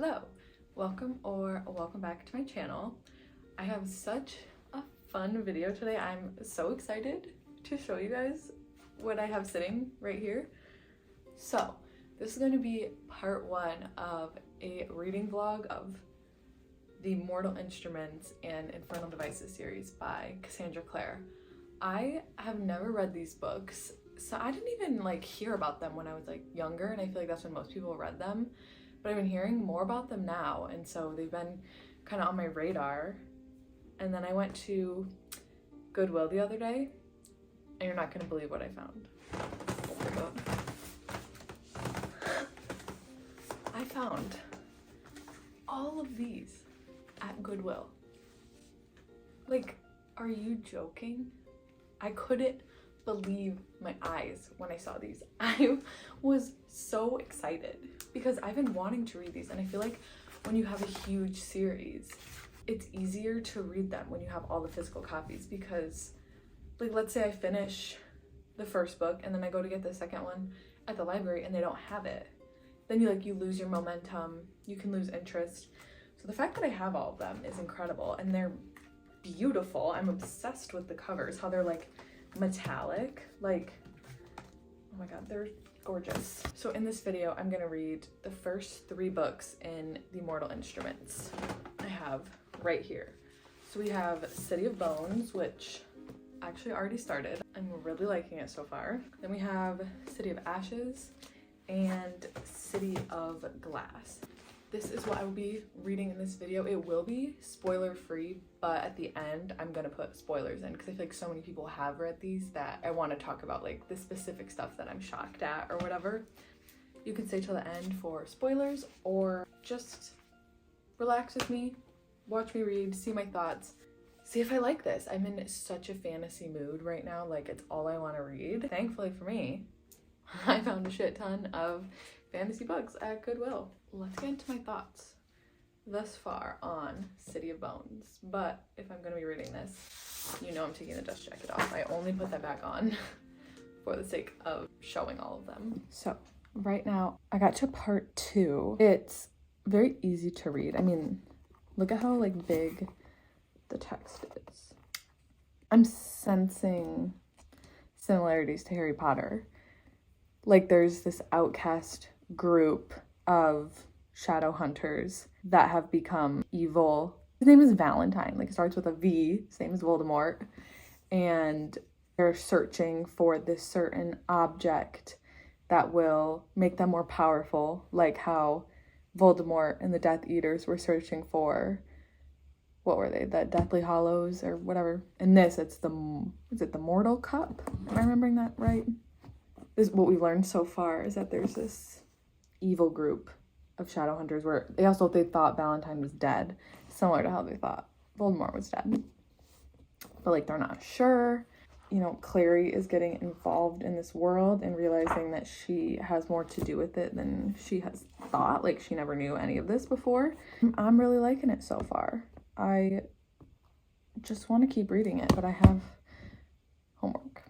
Hello, welcome back to my channel. I have such a fun video today. I'm so excited to show you guys what I have sitting right here. So this is going to be part one of a reading vlog of the Mortal Instruments and Infernal Devices series by Cassandra Clare. I have never read these books, so I didn't even hear about them when I was younger, and I feel like that's when most people read them. But I've been hearing more about them now, and so they've been kind of on my radar. And then I went to Goodwill the other day, and you're not gonna believe what I found. Oh my god. I found all of these at Goodwill. Are you joking? I couldn't believe my eyes when I saw these. I was so excited because I've been wanting to read these, and I feel like when you have a huge series, it's easier to read them when you have all the physical copies, because let's say I finish the first book and then I go to get the second one at the library and they don't have it, then you lose your momentum, you can lose interest. So the fact that I have all of them is incredible, and they're beautiful. I'm obsessed with the covers, how they're metallic, oh my god, they're gorgeous. So in this video, I'm gonna read the first 3 books in the Mortal Instruments I have right here. So we have City of Bones, which actually already started. I'm really liking it so far. Then we have City of Ashes and City of Glass. This is what I will be reading in this video. It will be spoiler free, but at the end I'm gonna put spoilers in because I feel like so many people have read these that I want to talk about the specific stuff that I'm shocked at or whatever. You can stay till the end for spoilers, or just relax with me, watch me read, see my thoughts, see if I like this. I'm in such a fantasy mood right now, it's all I want to read. Thankfully for me, I found a shit ton of fantasy books at Goodwill. Let's get into my thoughts thus far on City of Bones. But if I'm going to be reading this, I'm taking the dust jacket off. I only put that back on for the sake of showing all of them. So right now I got to part 2. It's very easy to read. I mean, look at how big the text is. I'm sensing similarities to Harry Potter. There's this outcast group of shadow hunters that have become evil. His name is Valentine. It starts with a V. His name is Voldemort. And they're searching for this certain object that will make them more powerful, like how Voldemort and the Death Eaters were searching for, what were they? The Deathly Hallows or whatever. In this, is it the Mortal Cup? Am I remembering that right? This, what we've learned so far is that there's this evil group of shadow hunters where they thought Valentine was dead, similar to how they thought Voldemort was dead, but they're not sure. Clary is getting involved in this world and realizing that she has more to do with it than she has thought. She never knew any of this before. I'm really liking it so far. I just want to keep reading it, but I have homework,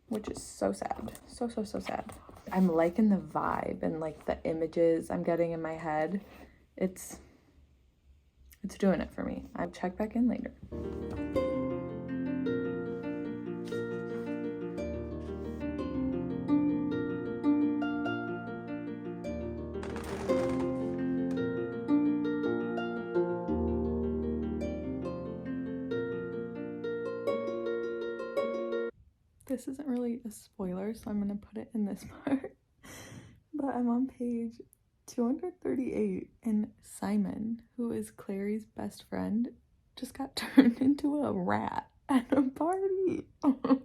which is so sad. So sad. I'm liking the vibe and the images I'm getting in my head. It's doing it for me. I'll check back in later. This isn't really a spoiler, so I'm gonna put it in this part. But I'm on page 238, and Simon, who is Clary's best friend, just got turned into a rat at a party. And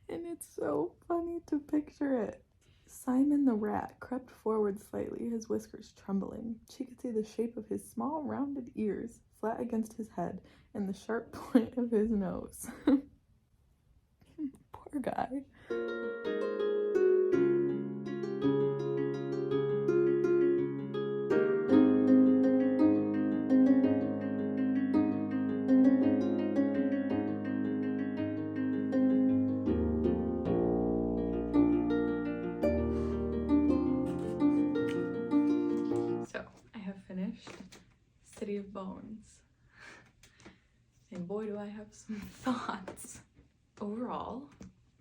it's so funny to picture it. Simon the rat crept forward slightly, his whiskers trembling. She could see the shape of his small rounded ears flat against his head and the sharp point of his nose. Poor guy. So finished City of Bones. And boy, do I have some thoughts. Overall,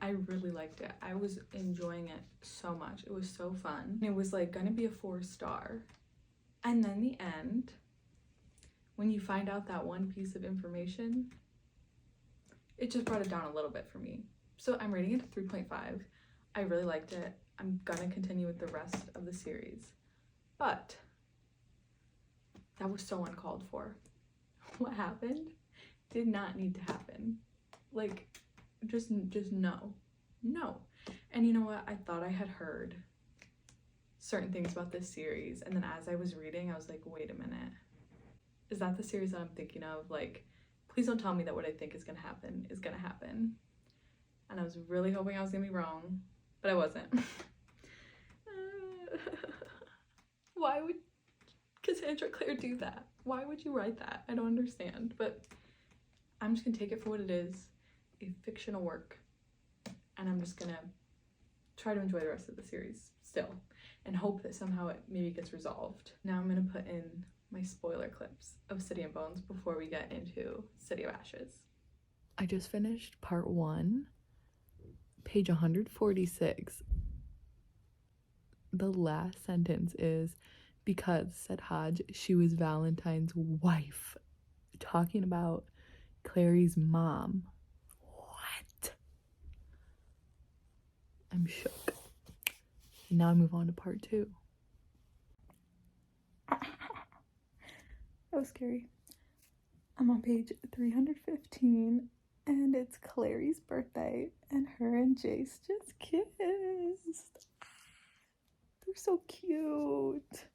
I really liked it. I was enjoying it so much. It was so fun. It was like gonna be a 4-star. And then the end, when you find out that one piece of information, it just brought it down a little bit for me. So I'm rating it a 3.5. I really liked it. I'm gonna continue with the rest of the series. But that was so uncalled for. What happened did not need to happen. Like, just no. And you know what? I thought I had heard certain things about this series, and then as I was reading, I was like, wait a minute. Is that the series that I'm thinking of? Like, please don't tell me that what I think is gonna happen is gonna happen. And I was really hoping I was gonna be wrong, but I wasn't. Why would Cassandra Clare do that? Why would you write that? I don't understand, but I'm just gonna take it for what it is, a fictional work, and I'm just gonna try to enjoy the rest of the series still and hope that somehow it maybe gets resolved. Now I'm gonna put in my spoiler clips of City of Bones before we get into City of Ashes. I just finished part 1, page 146. The last sentence is, because, said Hodge, she was Valentine's wife, talking about Clary's mom. What? I'm shook. And now I move on to part 2. That was scary. I'm on page 315, and it's Clary's birthday, and her and Jace just kissed. They're so cute.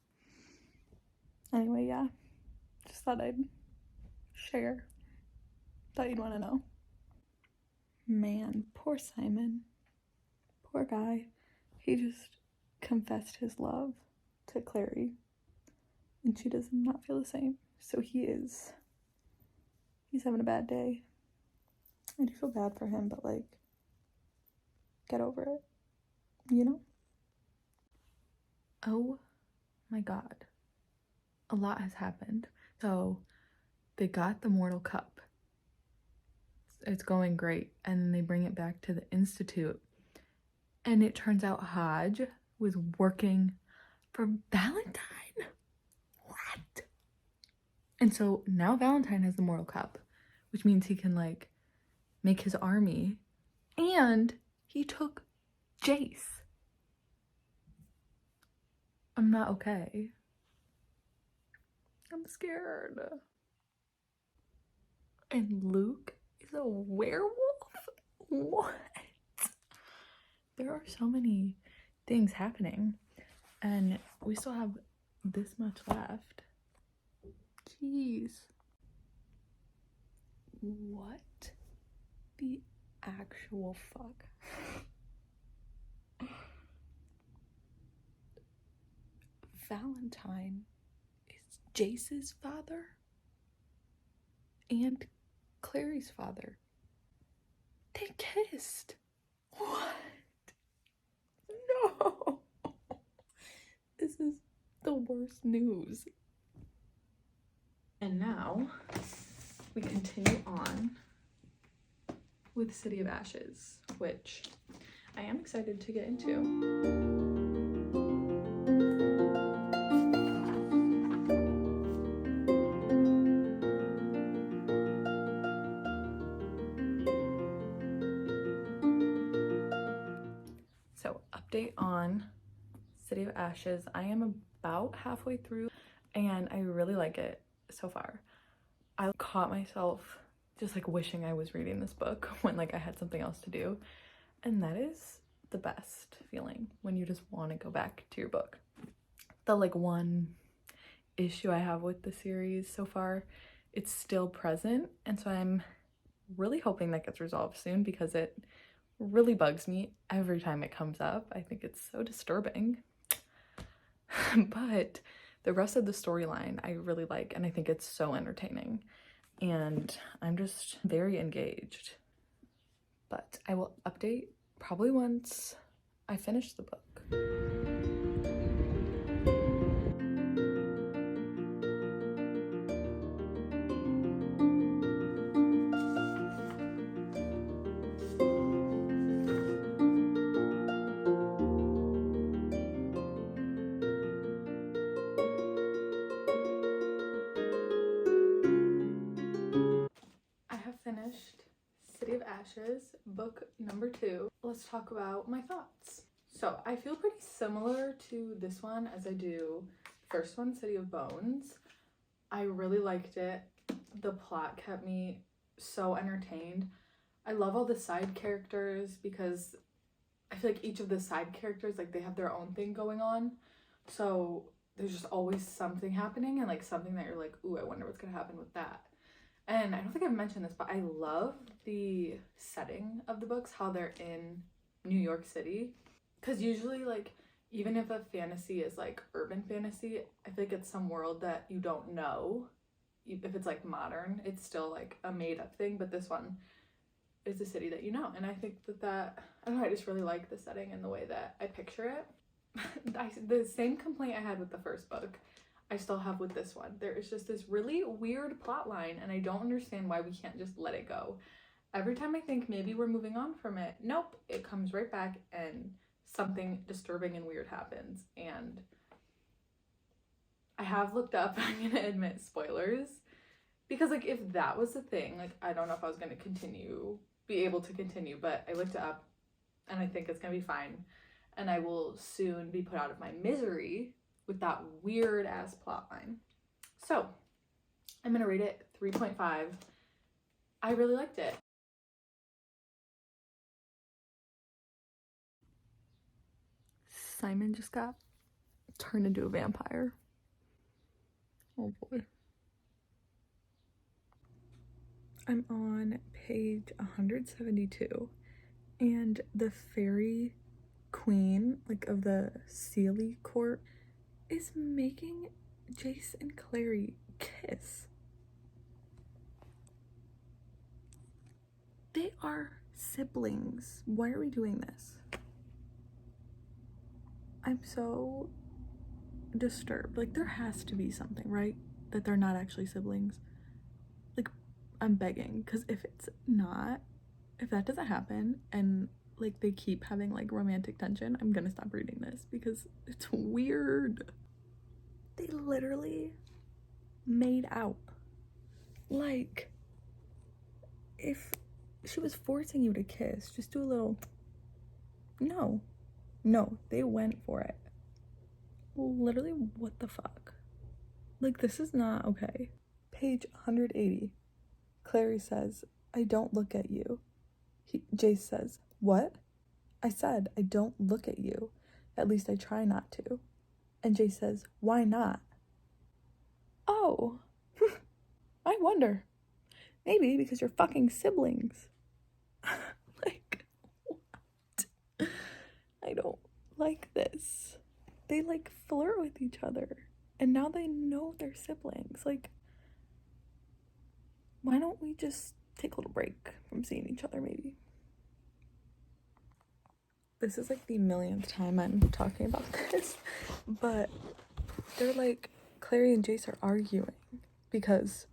Anyway, yeah, just thought I'd share. Thought you'd want to know. Man, poor Simon. Poor guy. He just confessed his love to Clary, and she does not feel the same. So he's having a bad day. I do feel bad for him, but like, get over it, you know? Oh my god. A lot has happened. So they got the Mortal Cup. It's going great. And then they bring it back to the Institute. And it turns out Hodge was working for Valentine. What? And so now Valentine has the Mortal Cup, which means he can like make his army. And he took Jace. I'm not okay. I'm scared. And Luke is a werewolf? What? There are so many things happening, and we still have this much left. Jeez. What the actual fuck? Valentine is Jace's father and Clary's father. They kissed. What? No. This is the worst news. And now we continue on with City of Ashes, which I am excited to get into. Update on City of Ashes. I am about halfway through and I really like it so far. I caught myself just like wishing I was reading this book when like I had something else to do, and that is the best feeling, when you just want to go back to your book. The like one issue I have with the series so far, it's still present, and so I'm really hoping that gets resolved soon because it really bugs me every time it comes up. I think it's so disturbing. But the rest of the storyline I really like, and I think it's so entertaining, and I'm just very engaged. But I will update probably once I finish the book. Ashes, book number 2. Let's talk about my thoughts. So I feel pretty similar to this one as I do the first one, City of Bones. I really liked it. The plot kept me so entertained. I love all the side characters because I feel like each of the side characters, like, they have their own thing going on. So there's just always something happening and like something that you're like, ooh, I wonder what's gonna happen with that. And I don't think I've mentioned this, but I love the setting of the books, how they're in New York City. Because usually, like, even if a fantasy is like urban fantasy, I feel like it's some world that you don't know. If it's like modern, it's still like a made up thing, but this one is a city that you know. And I think that I don't know, I just really like the setting and the way that I picture it. The same complaint I had with the first book, I still have with this one. There is just this really weird plot line, and I don't understand why we can't just let it go. Every time I think maybe we're moving on from it, nope, it comes right back and something disturbing and weird happens. And I have looked up, I'm gonna admit, spoilers, because like if that was the thing, like I don't know if I was gonna be able to continue, but I looked it up and I think it's gonna be fine. And I will soon be put out of my misery with that weird ass plot line. So I'm gonna rate it 3.5. I really liked it. Simon just got turned into a vampire. Oh boy. I'm on page 172, and the fairy queen, like, of the Sealy court is making Jace and Clary kiss. They are siblings. Why are we doing this? I'm so disturbed. Like, there has to be something, right? That they're not actually siblings. Like, I'm begging, because if it's not, if that doesn't happen and like they keep having like romantic tension, I'm gonna stop reading this because it's weird. They literally made out. Like, if she was forcing you to kiss, just do a little. No, they went for it. Literally, what the fuck? Like, this is not okay. Page 180. Clary says, I don't look at you. Jace says, what? I said, I don't look at you. At least I try not to. And Jace says, why not? Oh, I wonder. Maybe because you're fucking siblings. Like, what? I don't like this. They like flirt with each other. And now they know they're siblings. Like, why don't we just take a little break from seeing each other, maybe? This is like the millionth time I'm talking about this, but they're like, Clary and Jace are arguing because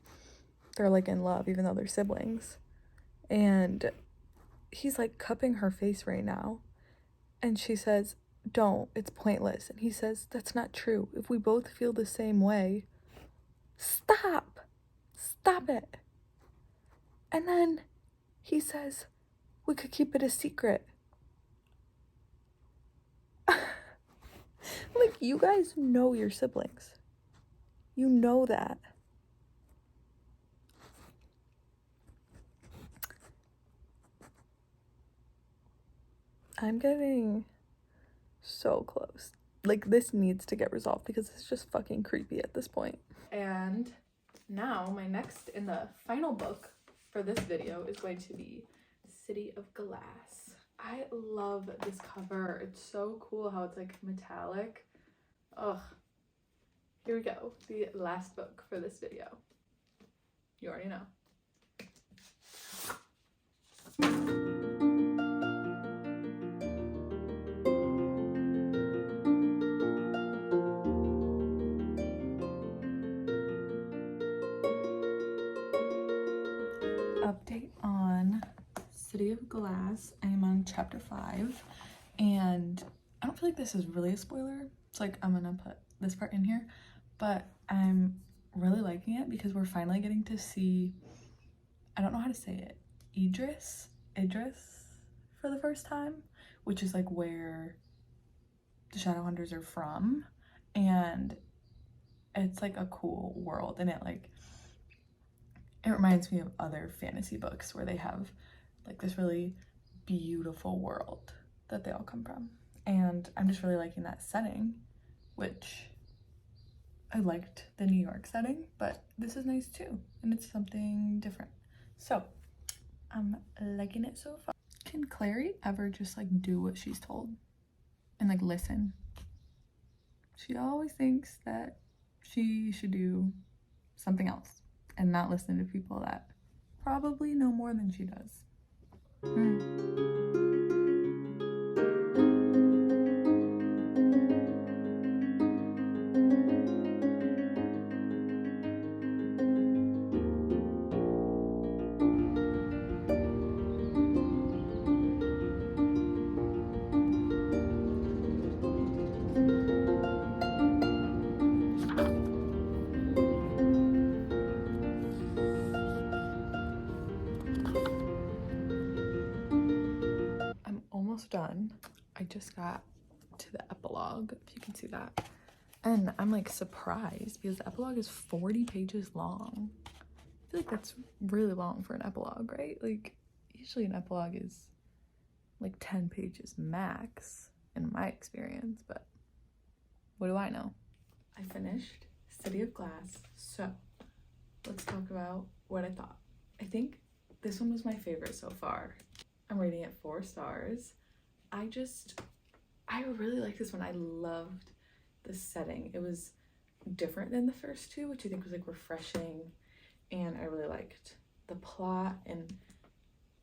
they're like in love even though they're siblings, and he's like cupping her face right now, and she says, don't, it's pointless, and he says, that's not true. If we both feel the same way, stop it. And then he says, we could keep it a secret. Like, you guys know you're siblings. You know that. I'm getting so close. Like, this needs to get resolved because it's just fucking creepy at this point. And now my next and the final book for this video is going to be City of Glass. I love this cover. It's so cool how it's like metallic. Ugh. Here we go. The last book for this video. You already know. Update on City of Glass. I am on chapter 5, and I don't feel like this is really a spoiler. It's like, I'm gonna put this part in here, but I'm really liking it because we're finally getting to see, I don't know how to say it, Idris Idris for the first time, which is like where the Shadowhunters are from, and it's like a cool world, and it reminds me of other fantasy books where they have like this really beautiful world that they all come from, and I'm just really liking that setting, which I liked the New York setting, but this is nice too, and it's something different, so I'm liking it so far. Can Clary ever just like do what she's told and like listen? She always thinks that she should do something else and not listen to people that probably know more than she does. I'm almost done. I just got to the epilogue, if you can see that. And I'm like surprised because the epilogue is 40 pages long. I feel like that's really long for an epilogue, right? Like usually an epilogue is like 10 pages max in my experience, but what do I know? I finished City of Glass, so let's talk about what I thought. I think this one was my favorite so far. I'm rating it 4 stars. I really like this one. I loved the setting. It was different than the first two, which I think was like refreshing, and I really liked the plot, and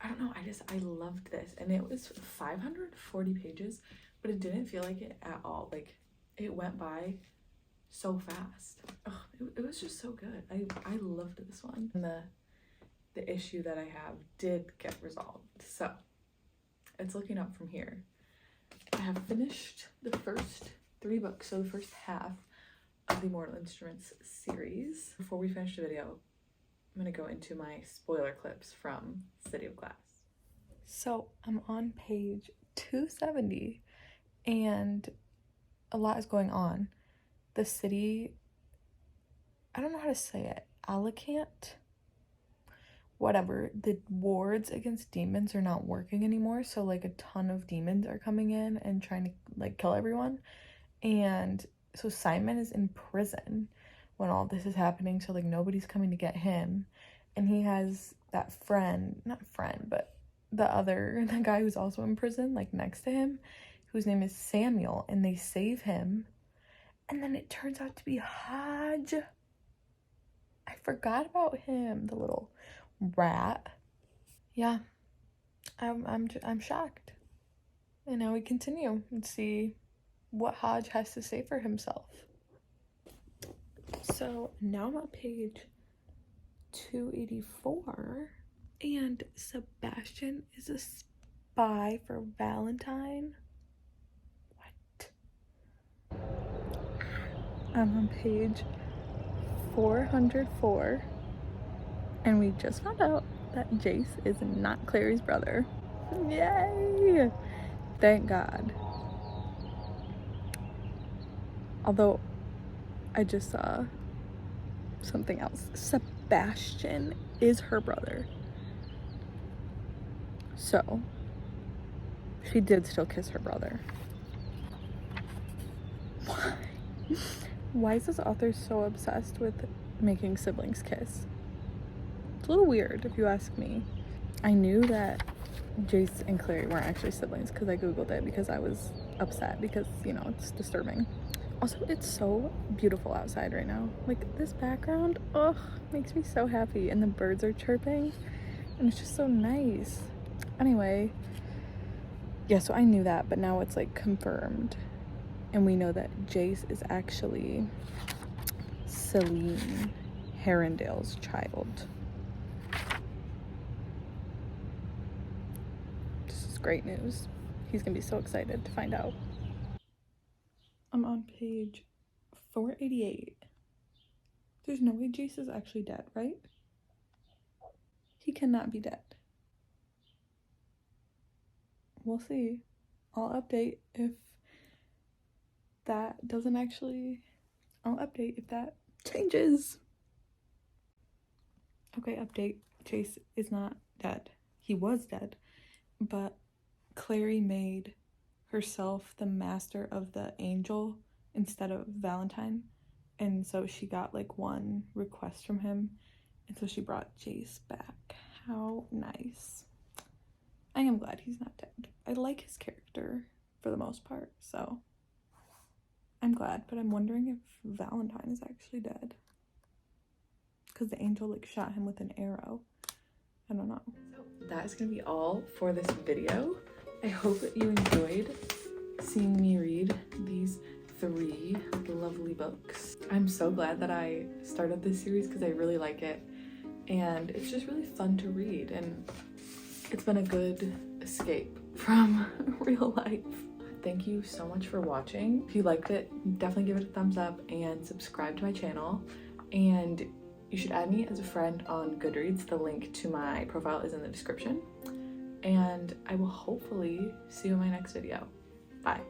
I don't know, I loved this, and it was 540 pages, but it didn't feel like it at all. Like it went by so fast. Oh, it was just so good. I loved this one. And the issue that I have did get resolved, so it's looking up from here. I have finished the first 3 books, so the first half of the Mortal Instruments series. Before we finish the video, I'm gonna go into my spoiler clips from City of Glass. So I'm on page 270, and a lot is going on. The city, I don't know how to say it, Alicant? Whatever, the wards against demons are not working anymore, so like a ton of demons are coming in and trying to like kill everyone, and so Simon is in prison when all this is happening, so like nobody's coming to get him, and he has that friend, not friend, but the guy who's also in prison like next to him, whose name is Samuel, and they save him, and then it turns out to be Hodge. I forgot about him, the little rat. Yeah, I'm shocked. And now we continue and see what Hodge has to say for himself. So now I'm on page 284, and Sebastian is a spy for Valentine. What? I'm on page 404, and we just found out that Jace is not Clary's brother. Yay! Thank God. Although I just saw something else. Sebastian is her brother. So she did still kiss her brother. Why? Why is this author so obsessed with making siblings kiss? It's a little weird if you ask me. I knew that Jace and Clary weren't actually siblings because I googled it because I was upset because, you know, it's disturbing. Also, it's so beautiful outside right now. Like this background, ugh, makes me so happy, and the birds are chirping and it's just so nice. Anyway, yeah, so I knew that, but now it's like confirmed, and we know that Jace is actually Celine Herondale's child. This is great news. He's gonna be so excited to find out. I'm on page 488. There's no way Jace is actually dead, right? He cannot be dead. we'll see. I'll update if that doesn't actually, I'll update if that changes. Okay, update. Chase is not dead. He was dead, but Clary made herself the master of the angel instead of Valentine, and so she got like one request from him, and so she brought Jace back. How nice. I am glad he's not dead. I like his character for the most part, so I'm glad, but I'm wondering if Valentine is actually dead, because the angel like shot him with an arrow. I don't know. So that is gonna be all for this video. I hope that you enjoyed seeing me read these 3 lovely books. I'm so glad that I started this series because I really like it, and it's just really fun to read, and it's been a good escape from real life. Thank you so much for watching. If you liked it, definitely give it a thumbs up and subscribe to my channel, and you should add me as a friend on Goodreads. The link to my profile is in the description, and I will hopefully see you in my next video. Bye.